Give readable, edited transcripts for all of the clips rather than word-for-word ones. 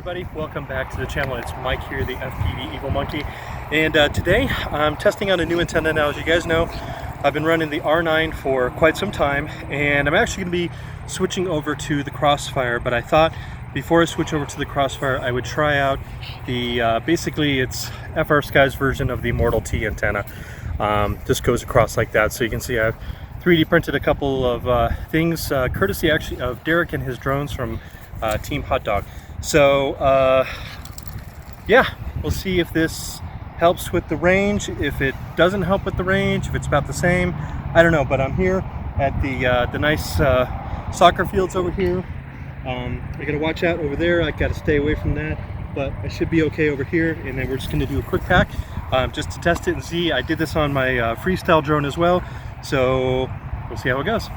everybody, welcome back to the channel. It's Mike here, the FPV Evil Monkey, and today I'm testing out a new antenna. Now, as you guys know, I've been running the R9 for quite some time, and I'm actually going to be switching over to the Crossfire, but I thought before I switch over to the Crossfire I would try out the basically it's FrSky's version of the Immortal T antenna. This goes across like that, so you can see I've 3D printed a couple of things courtesy actually of Derek and his drones from Team Hot Dog. So yeah, we'll see if this helps with the range, if it doesn't help with the range, if it's about the same. I don't know, but I'm here at the nice soccer fields over here. I gotta watch out over there, I gotta stay away from that, but I should be okay over here. And then we're just gonna do a quick pack just to test it and see. I did this on my freestyle drone as well, so we'll see how it goes.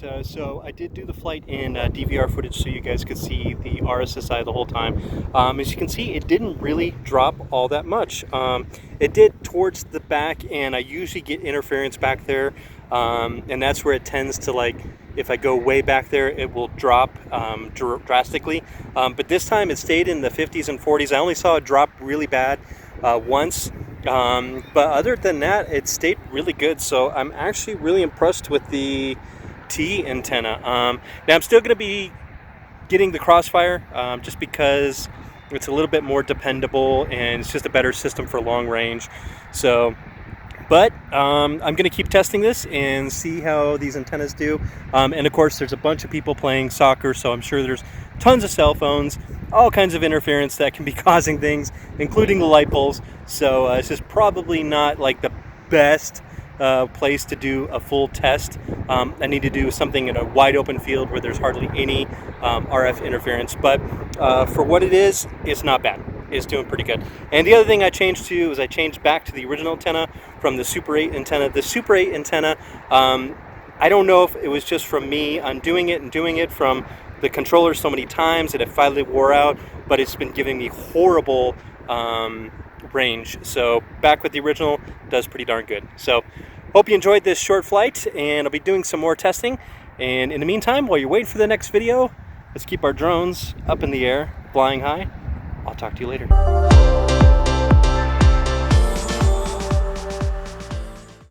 right, so I did do the flight in DVR footage so you guys could see the RSSI the whole time. As you can see, it didn't really drop all that much. It did towards the back, and I usually get interference back there, and that's where it tends to, like, if I go way back there, it will drop drastically. But this time it stayed in the 50s and 40s. I only saw it drop really bad once. But other than that, it stayed really good. So I'm actually really impressed with the T antenna. Now I'm still going to be getting the Crossfire just because it's a little bit more dependable and it's just a better system for long range. So, but I'm going to keep testing this and see how these antennas do. And of course, there's a bunch of people playing soccer, so I'm sure there's tons of cell phones, all kinds of interference that can be causing things, including the light poles. So this is probably not like the best place to do a full test. I need to do something in a wide open field where there's hardly any RF interference. But for what it is, it's not bad. It's doing pretty good. And the other thing I changed to is I changed back to the original antenna from the Super 8 antenna. The Super 8 antenna, I don't know if it was just from me undoing it and doing it from the controller so many times that it finally wore out, but it's been giving me horrible range. So back with the original does pretty darn good. So hope you enjoyed this short flight, and I'll be doing some more testing. And in the meantime, while you're waiting for the next video, let's keep our drones up in the air, flying high. I'll talk to you later.